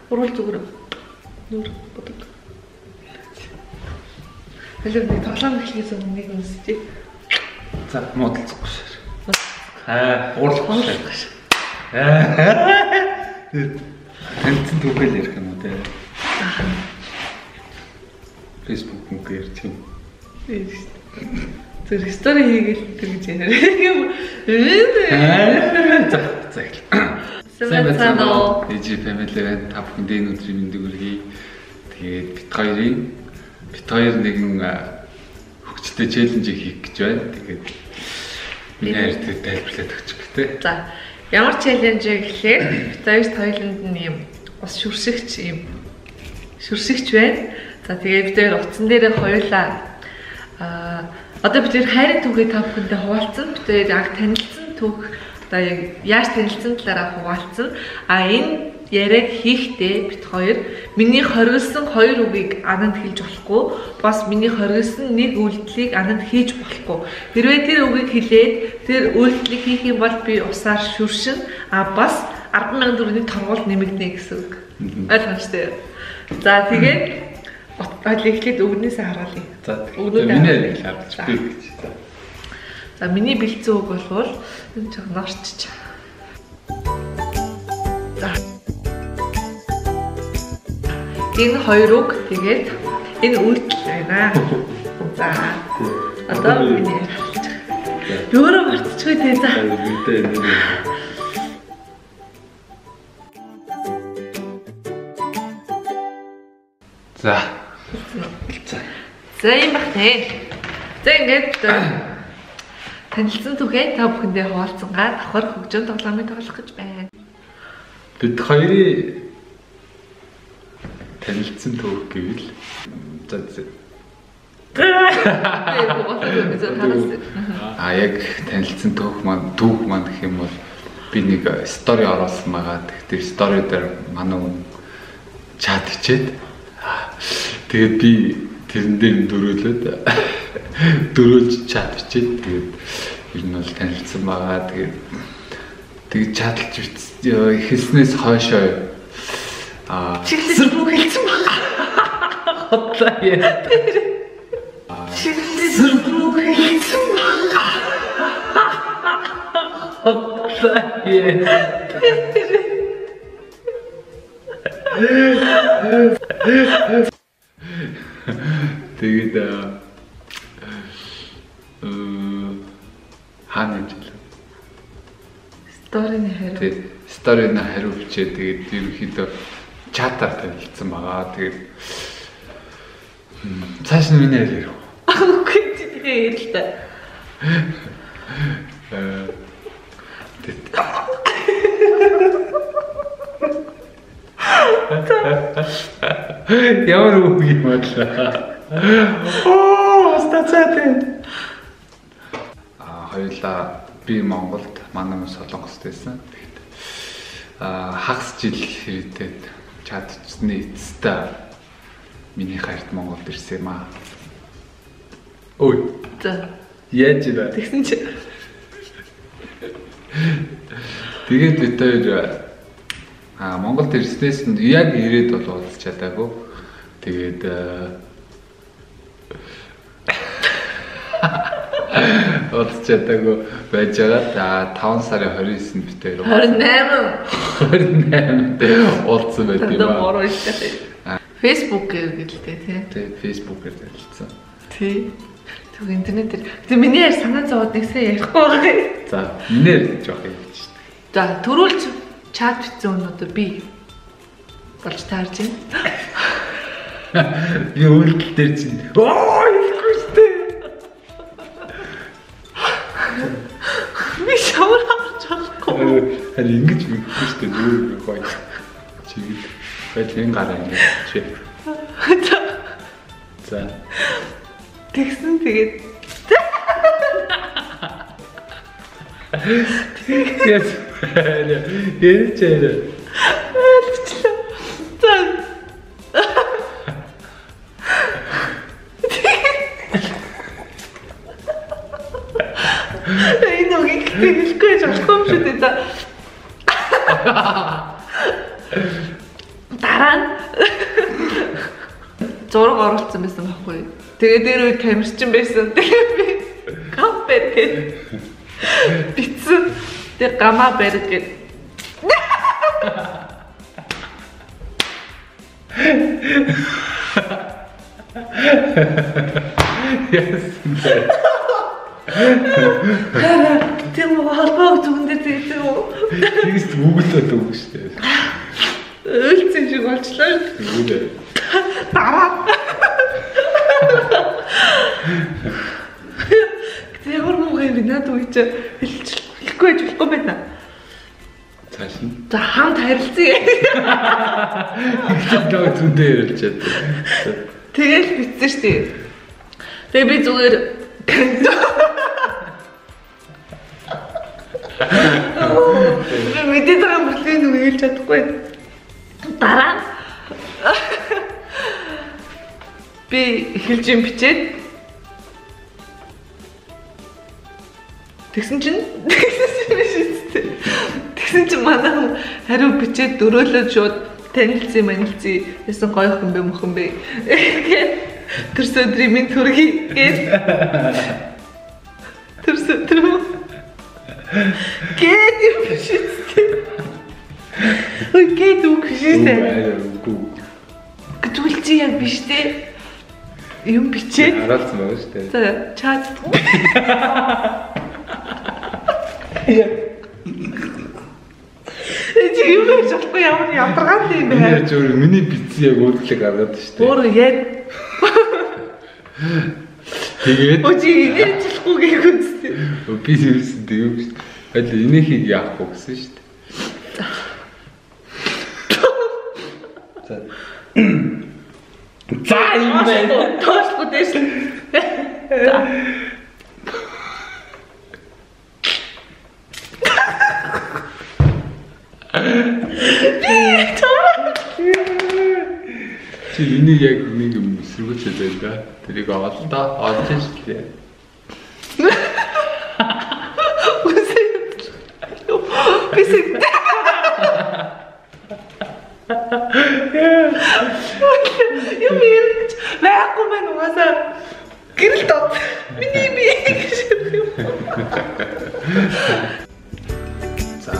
Урал зүгээр. Нүр бодог. Хэлээ нэг тоглоом эхлэхээс өмнө нэг үнсчээ. За муудалцахгүй шээ. Уурлахгүй шээ. Тэнцэн түгэл ярих юм уу те. Facebook мөн ярьж юм. Тэр стори хийгээл тэр гэж яриа. За эхэл. Сайн байна уу? EG family та бүхэнд энэ өдрийн мэндийг хүргэе. Тэгээд бит хоёр нэгэн хөгжтэй челленж хийх гэж байна. Тэгээд миний хайртай тайлбарлаад өгчих гэх те. За ямар челленж гэхлээр бит хоёр Таиланд нь юм бас шүршигч байна. За тэгээд бид хоёр утсан дээрээ хоёулаа одоо бид хайрын түүхийг та бүхэндээ хуваалцсан. Бид хоёр яг танилцсан түүх одоо яаж танилцсан талаараа хуваалцсан. Энэ яриаг хийхдээ бид хоёр миний хоригдсан хоёр үгийг ананд хэлж болохгүй, бас миний хоригдсан нэг үйлдэлийг ананд хийж болохгүй. Хэрвээ тэр үгийг хэлээд тэр үйлдэлийг хийх юм бол би усаар шүршин, бас 10,000 төгрөгийн торгууль нэмэгдэнэ гэсэн үг. Ойлгомжтой. За тэгээд эхлээд өгнөөсөө харуулъя. За миний яриг харж би гэж. За миний бэлдсэн үг болвол энэ ч норчч. За. Энэ хоёр үг тэгээд энэ үйлдэл байна. За. Одоо миний харж. Өөрөө мартчихгүй тий за. За. За юм бах тий. За ингээд танилцсан түүхээ та бүхэндээ хуваалцсангаа давхар хөгжөөн тоглоомыг тоглох гэж байна. Бид хоёрын танилцсан түүх гэвэл яг танилцсан түүх маань гэх юм бол би нэг стори оруулсан байгаа. Тэгэхээр стори дээр манай хүн чат хичээд тэгээд би тэрэн дээр дөрөөлж чат хичээд тэгээд ер нь бол танилцсан байгаа. Тэгээд чаталж эхэлснээс хойшоо чиглэл бүх хэлсэн байна. Хотлаа яа. Чиглэл бүх хэлсэн байна. Хотлаа яа. Тэгээд хаана жил Сторины хариу бичээ тэгээд ерөнхийдөө чатаар танилцсан байгаа. Тэгээд цааш нь миний ярих. Үгүй тийм ярил та. Ямар үг юм бол. Стацаатай. Хоёулаа би Монголд манай Солонгост байсан. Тэгээд хагас жил хэрэгтэд чадчихсны эцэстээ миний хайрт Монголд ирсэн юм аа. Ой. За. Яаж вэ? Тэгсэн чи. Тэгээд бид хоёр Монголд ирснээс нь яг ирээд бол уулзч чадаагүй. Тэгээд уулзч чадаагүй байж байгаа. 5 сарын 29-нд бид хоёр 28 уулзсан байт юм аа. Facebook гэлтэй тий. Тий, Facebook-ээр танилцсан. Тий. Тэг интернетээр. Тэг миний яар санаа зовоод нэгсээ ярихгүй байгаа. За, минийэр жоох юм гэж шүү дээ. За, төрүүлж чат бичсэн өнөөдөр би болж таарч байна. Би үйлдэл дээр чинь хэлэхгүй шүү дээ. Би шавар харж болохгүй. Харин ингэж мэдгүй шүү дээ. Юу гоё. Чигээр байл энэ гараа ингэ чи. За. Тэгсэн тэгээд Yes. Яричээ. За. Энэ үгийг хэлэхгүй болохгүй юм шүү дээ. Дараа зураг оруулсан байсан байхгүй. Тэгээ дээр үе камерчин байсан. Тэгээ би капер гэж битсэн. Тэгээ гамаа барь гэж. Тэр мохолбог зүгэн дээр тийм үү? Тэгээс бүгдээ дүүг штэ. Ölцэн шиг болчлоо. Үгүй. Дараа. Тэр муугийн надад үеч хэлэхгүй болохгүй байна. Цааш нь. За хамт харилцъя. Тэгтээ зүндээ ярилцаад. Тэгэл битсэн штэ. Тэгээ би зүгээр мэдээд байгаа бүлгийн үг хэлж чадахгүй. Дараа би эхэлж юм бичээд тэгсэн чинь манай хүн хариу бичээд дөрөөлөө шууд танилцсан манилцсан ясан гоё хүн бэ мөхөн бэ төрсөдрийн минь төргий гэж төрсөдрөө гээд юм бичсэн. Окей, дүүх шийдээ. Гэтүүлчи яг биш дээ. Юм бичээд. Хараалцсан байгаа шүү дээ. За, чат. Эцэг юм хийж болохгүй ямар ядаргаан юм бэ? Яаж өөр миний бичсэн яг өөрчлөг гаргаад шүү дээ. Өөр яг. Тэгээд Өчиг ингэж болохгүй гэх үстэй. Би юусэн тийм шүү дээ. Аль энийхийг яахгүй гэсэн шүү дээ. За юм байна. Тоос бүтэш. Чи энийг яг нэг юм эсэргүүцээд байна да. Тэрийг олдоо олж шээ. Бисэг. Юм ярих байхгүй мэн угаасаа гэрэл дот. Миний би гэж юм. За.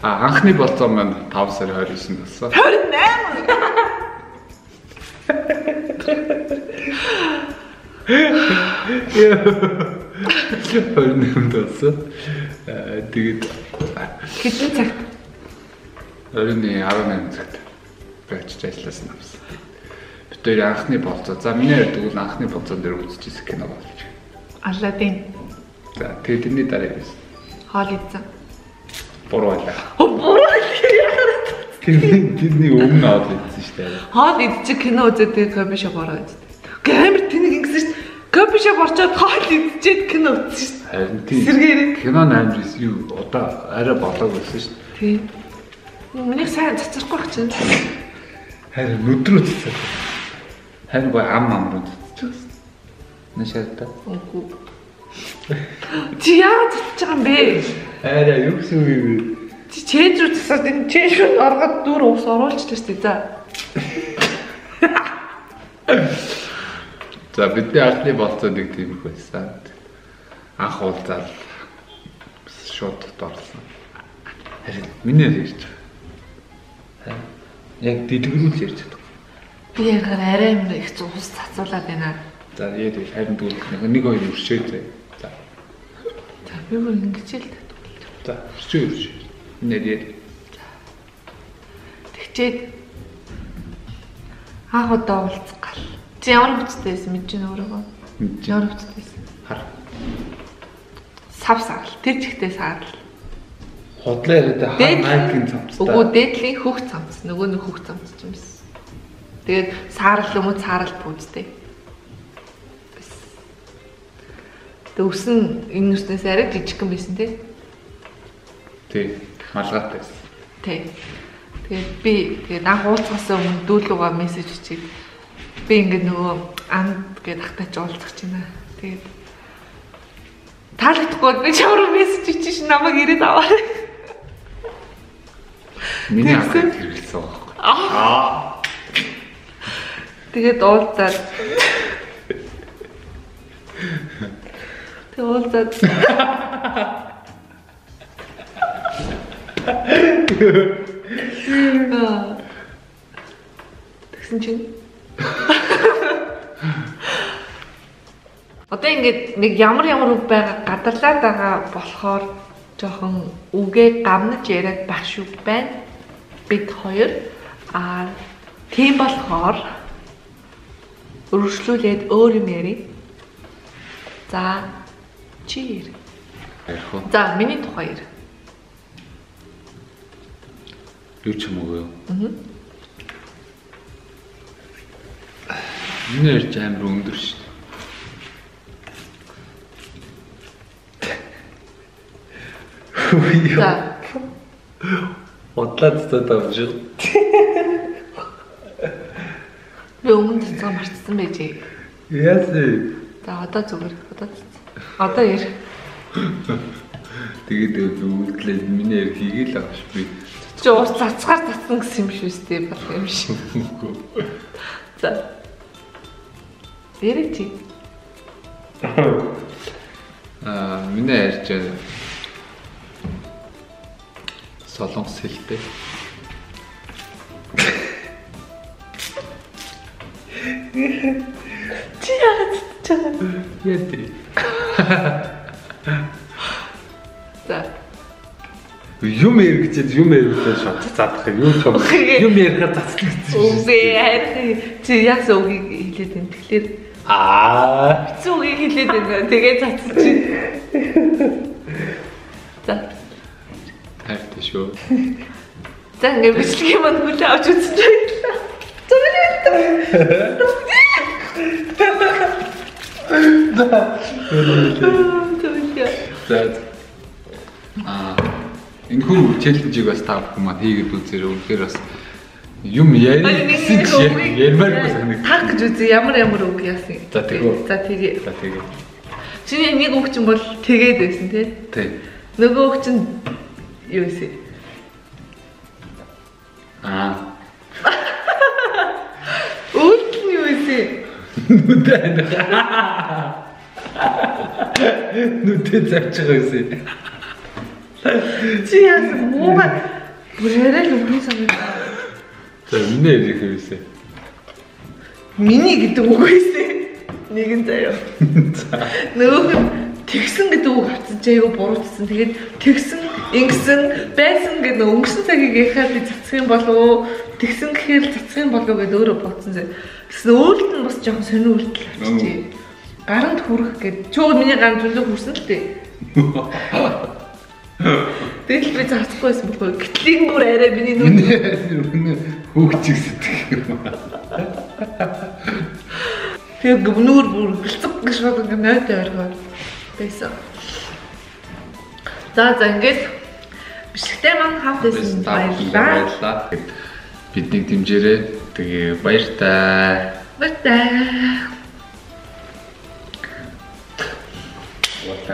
Анхны болцоо маань 5 сарын 29-нд болсон. 28-нд болсон. Тэгээд хэдэн цагт? Оройн 18 цагт очиж ажилласан авсан. Бид хоёр анхны болцоо. За миний тэгвэл анхны болцоон дээр үзчихсэн кино болж. Аладдин. За тэгээд тэрний дараа байсан. Хоол идсэн. Буруу байлаа. Буруу. Тэрний өмнө хоол идсэн шүү дээ. Хоол идчих кино үзээд тэгээд кофе шоп ороод идсэн. Гэмэр тэнийг ингэсэн шүү дээ. Кофе шоп орчоод хоол идчихэд кино үзсэн шүү дээ. Харин тийм. Сэргээрээ. Кино 8 юу одоо арай болоог байсан шүү дээ. Тийм. Миний сайн цацрахгүй байх чинь. Харин өдрөө цацсан. Харин гоо ам руу цацсан. Нэшэртэ. Үгүй. Чи яагаад цацж байгаа юм бэ? Арай юу гэсэн үг юм. Чи чэйж рүү цацаад энэ чэйж рүү ороод дүүр ус оруулчихлаа шүү дээ. За бидний анхны болцоо нэг тийм их байсан. Анх уулзаад шууд дорсон. Харин миний ярьж байгаа. Яг дэлгэрүүлж ярьж байгаа. Би яг арай юм их ус цацуулаад байна. За яа тийм харин дүүл нэг хоёр өршөө зэ. За. За би бүр ингэж л За өршөө. Нэрээ. тэгчээд анх удаа уулзгал. Чи ямар хүчтэй байсан мэдэж байна өөрөөгөө? Ямар хүчтэй байсан? Хар. Сав сарал. Тэр чигтээ сарал. Хотлоо яриад хайкийн цамцтай. Үгүй дээдлийн хөх цамц. Нөгөө нэг хөх цамц юм биш. Тэгээд саарал юм уу цаарал пүүзтэй. Тэгээд өсөн энэ үснээс арай жижигхэн байсан тий. Тий. Малгайтай байсан. Тий. Тэгээд анх уулзахаас өмнө дүүлүүгээ мессеж хийчихээ. Би ингээд нөгөө анд гээд ахтаач уулзах чинь аа. Тэгээд таалагдахгүй би чамруу мессеж хийчих намайг ирээд аваарай. Миний аккаунт хэрэглэсэн байхгүй. Тэгээд уулзаад. Тэгээд уулзаад. Тэгсэн чинь одоо ингээд нэг ямар үг байгаа гадарлаад байгаа болохоор жоохон үгээ гамнаж яриад байх шүү байна. Бид хоёр тийм болохоор өргөжлүүлээд өөр юм ярив. За чи ярив. Ярих уу? За миний тухай ярив. Юу ч юм уу юу? Миний ярьж амар өндөр шүү. За. Удлаад цацаад шүү. Би өмнө цацаа марцсан байжээ. Яасан? За одоо зүгээр. Одоо яар. Тэгээд өвдлээд миний ярь хийгээл авах би. Чи уус цацгаар цацсан гэсэн юм шүү дээ болох юм шиг. За. Ярих чи. Миний ярьж солонгос хэлтэй. Чи яагаад цацгаа? Яа. За. Юм яригчээд юм ярихлаа шууд цаадах юм том. Юм ярихаар цацдаг гэсэн. Үгүй харин чи яасан үгийг хэлээд байна. Тэгэхээр хэцүү үгийг хэлээд байна. Тэгээ цацчих чи. За. Хайртай шүү. За ингээд бичлэгийн манд хүлээ авч үзэж байлаа. Энэ хүн челленжийг бас та бүхэн маань хийгээд үзээрэй. Үнэхээр бас юм ярьсан чи ярмаар санагдав. Таг гэж үзье. Ямар үг яасан. За тэгээ. За тэгээ. За тэгээ. Чиний нэг үг чинь бол тэгээд байсан тий. Тий. Нөгөө үг чинь юу вэ? Үүд нь юу вэ? Нүдээ завчих байсан. Чи яасан мууга бүрээрээ л үгүй санагдаа. За миний ярих юмсэн. Миний гэдэг үг байсан. Нэгэн заяа. Нөгөөх нь тэгсэн гэдэг үг авчиж аяга буруутсан. Тэгээд тэгсэн, ингэсэн, байсан гэдэг өнгөрсөн цагийг яхаад би цацх юм болов уу? Тэгсэн гэхээр цацх юм болов уу гэдээ өөрөө бодсон зэ. Гэсэн өөрөлд нь бас жоохон сонир үйлдэл авчижээ. Гаранд хүрэх гэдэг. Чөө миний гаранд зүлээ хүрсэн л дээ. Тэгэл би зарцахгүйсэн бохгүй. Гэтлийг бүр арай миний нүд хүүхчиг сэтгэх юм. Тэгээ гүнүр бүр гэлцэг гэж бодсон юм найтай оргоо. Байсан. За ингээд бичлэгтэй маань хамт байсан баярлалаа. Биднийг дэмжээрэй. Тэгээ баяртай. Баяртай. What